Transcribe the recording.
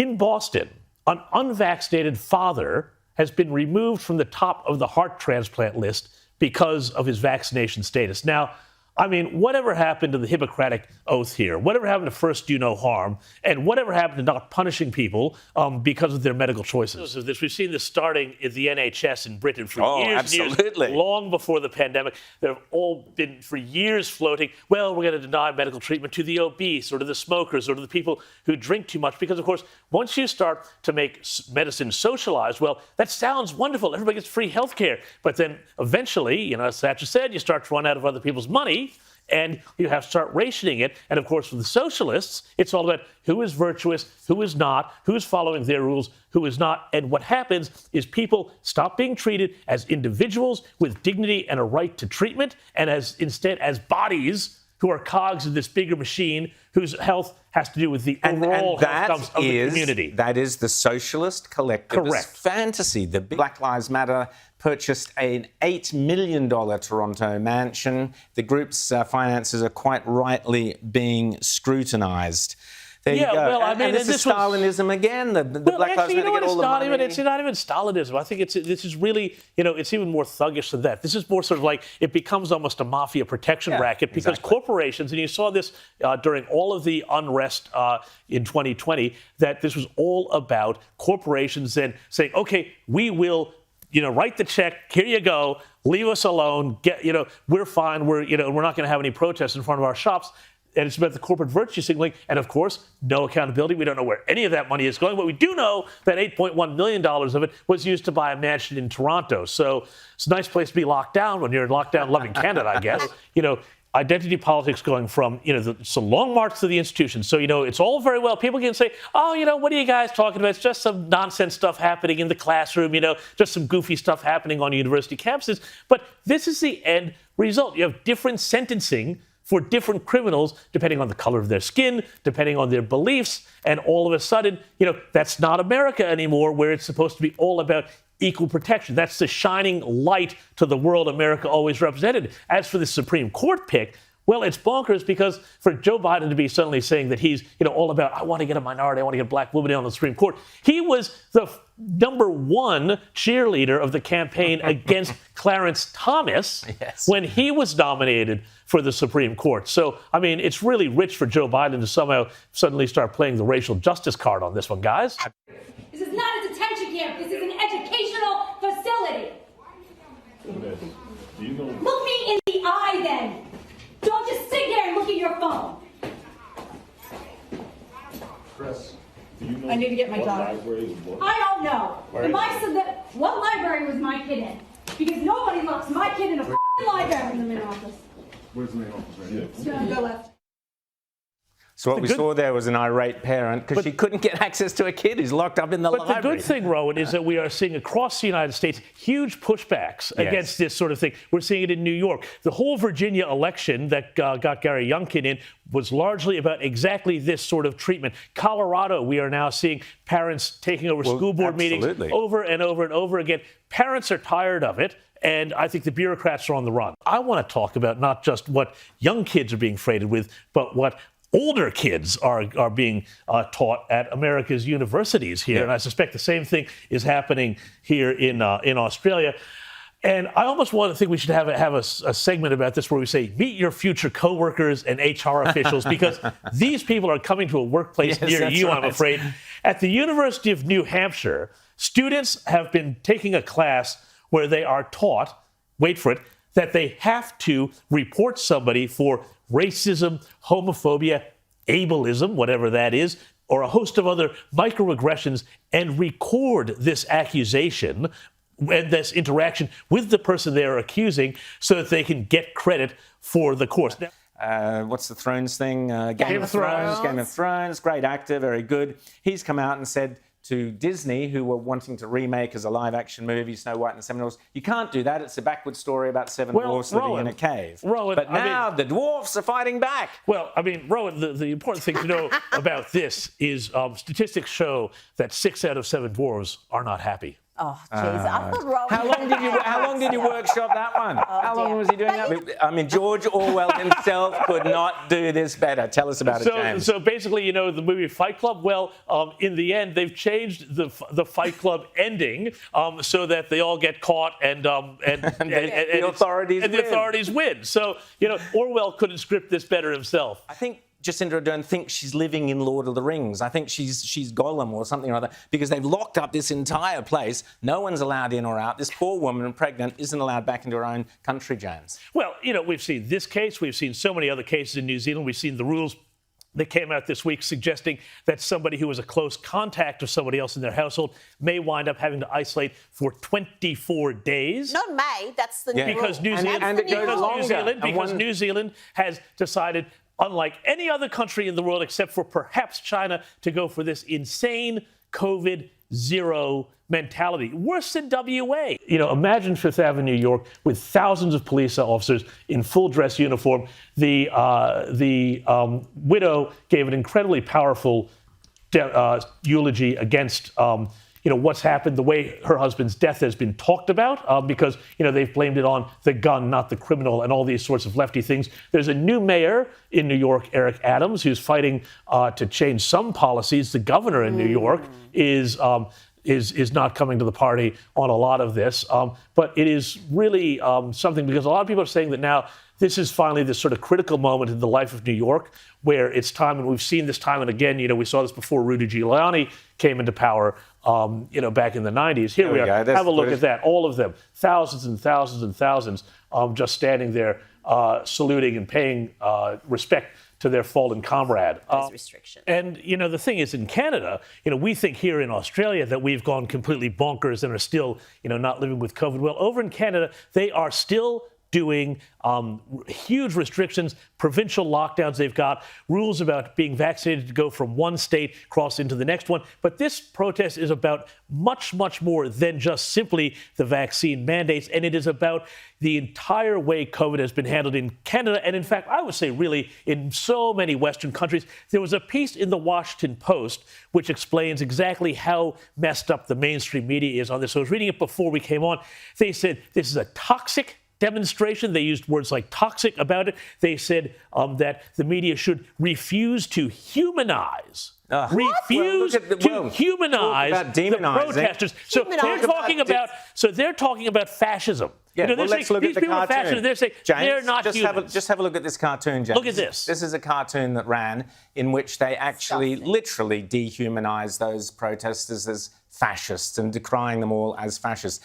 In Boston, an unvaccinated father has been removed from the top of the heart transplant list because of his vaccination status. Now, I mean, whatever happened to the Hippocratic oath here? Whatever happened to first do no harm? And whatever happened to not punishing people because of their medical choices? We've seen this starting at the NHS in Britain for years and years, long before the pandemic. There have all been for years floating, well, we're going to deny medical treatment to the obese or to the smokers or to the people who drink too much. Because, of course, once you start to make medicine socialized, well, that sounds wonderful. Everybody gets free health care. But then eventually, as Thatcher said, you start to run out of other people's money. And you have to start rationing it. And, of course, for the socialists, it's all about who is virtuous, who is not, who is following their rules, who is not. And what happens is people stop being treated as individuals with dignity and a right to treatment, and instead as bodies who are cogs of this bigger machine whose health has to do with the overall health of the community. That is the socialist collectivist fantasy. The Black Lives Matter purchased an $8 million Toronto mansion. The group's finances are quite rightly being scrutinised. There you go. Well, I mean, and this is Stalinism again. The Black Lives Matter get all the money. It's not even Stalinism. I think this is really, it's even more thuggish than that. This is more sort of like it becomes almost a mafia protection racket because corporations, and you saw this during all of the unrest in 2020, that this was all about corporations then saying, okay, we will write the check. Here you go. Leave us alone. We're fine. We're not going to have any protests in front of our shops. And it's about the corporate virtue signaling. And of course, no accountability. We don't know where any of that money is going. But we do know that $8.1 million of it was used to buy a mansion in Toronto. So it's a nice place to be locked down when you're in lockdown loving Canada, I guess. Identity politics going from, it's a long march to the institution. So, it's all very well. People can say, oh, what are you guys talking about? It's just some nonsense stuff happening in the classroom, just some goofy stuff happening on university campuses. But this is the end result. You have different sentencing for different criminals, depending on the color of their skin, depending on their beliefs. And all of a sudden, that's not America anymore, where it's supposed to be all about equal protection. That's the shining light to the world America always represented. As for the Supreme Court pick, well, it's bonkers because for Joe Biden to be suddenly saying that he's, all about, I want to get a minority, I want to get a black woman on the Supreme Court. He was the number one cheerleader of the campaign against Clarence Thomas when he was nominated for the Supreme Court. So, I mean, it's really rich for Joe Biden to somehow suddenly start playing the racial justice card on this one, guys. This is not a detention camp. This is an educational facility. Look me in the eye, then. Don't just sit there and look at your phone. Chris, do you know I need to get my daughter. I don't know. What library was my kid in? Because nobody locks my kid in a library in the main office. Where's the main office right here? It's going to go left. So what we saw there was an irate parent because she couldn't get access to a kid who's locked up in the library. But the good thing, Rowan, is that we are seeing across the United States huge pushbacks against this sort of thing. We're seeing it in New York. The whole Virginia election that got Gary Youngkin in was largely about exactly this sort of treatment. Colorado, we are now seeing parents taking over school board meetings over and over and over again. Parents are tired of it. And I think the bureaucrats are on the run. I want to talk about not just what young kids are being freighted with, but what older kids are being taught at America's universities here. And I suspect the same thing is happening here in Australia. And I almost think we should have a segment about this where we say, meet your future coworkers and HR officials, because these people are coming to a workplace near you, I'm afraid. At the University of New Hampshire, students have been taking a class where they are taught, wait for it, that they have to report somebody for racism, homophobia, ableism, whatever that is, or a host of other microaggressions, and record this accusation and this interaction with the person they're accusing so that they can get credit for the course. What's the Thrones thing? Game of Thrones, great actor, very good. He's come out and said to Disney, who were wanting to remake as a live-action movie, Snow White and the Seven Dwarfs, you can't do that. It's a backward story about seven dwarfs living in a cave. But now the dwarfs are fighting back. Well, I mean, Rowan, the important thing to know about this is statistics show that 6 out of 7 dwarves are not happy. Oh, jeez. I thought Rowan... How long did you workshop that one? How long was he doing that? I mean, George Orwell himself could not do this better. Tell us about it, James. So basically, you know, the movie Fight Club, well, in the end, they've changed the Fight Club ending so that they all get caught and the authorities win. So, you know, Orwell couldn't script this better himself. I think Jacinda Ardern thinks she's living in Lord of the Rings. I think she's Gollum or something or other, because they've locked up this entire place. No one's allowed in or out. This poor woman, pregnant, isn't allowed back into her own country, James. Well, you know, we've seen this case. We've seen so many other cases in New Zealand. We've seen the rules that came out this week suggesting that somebody who was a close contact of somebody else in their household may wind up having to isolate for 24 days. Not May, that's the new Because rule. New Zealand has decided, unlike any other country in the world except for perhaps China, to go for this insane COVID zero mentality. Worse than WA. You know, imagine Fifth Avenue, New York, with thousands of police officers in full dress uniform. The widow gave an incredibly powerful eulogy against you know, what's happened, the way her husband's death has been talked about, because, you know, they've blamed it on the gun, not the criminal, and all these sorts of lefty things. There's a new mayor in New York, Eric Adams, who's fighting to change some policies. The governor in New York is not coming to the party on a lot of this. But it is really something, because a lot of people are saying that now this is finally this sort of critical moment in the life of New York where it's time, and we've seen this time and again, you know, we saw this before Rudy Giuliani came into power, you know, back in the 90s. Here we are. Have a look at that. All of them, thousands and thousands and thousands, just standing there saluting and paying respect to their fallen comrade. Restrictions. And, you know, the thing is, in Canada, you know, we think here in Australia that we've gone completely bonkers and are still, you know, not living with COVID. Well, over in Canada, they are still doing huge restrictions, provincial lockdowns. They've got rules about being vaccinated to go from one state cross into the next one. But this protest is about much, much more than just simply the vaccine mandates. And it is about the entire way COVID has been handled in Canada. And in fact, I would say really in so many Western countries. There was a piece in the Washington Post which explains exactly how messed up the mainstream media is on this. So I was reading it before we came on. They said this is a toxic demonstration. They used words like toxic about it. They said that the media should refuse to humanize. Humanize the protesters. So they're talking about fascism. Yeah, you know, let's look at the cartoon. They're saying James, they're not humans. Just have a look at this cartoon, James. Look at this. This is a cartoon that ran in which they actually literally dehumanised those protesters as fascists and decrying them all as fascists.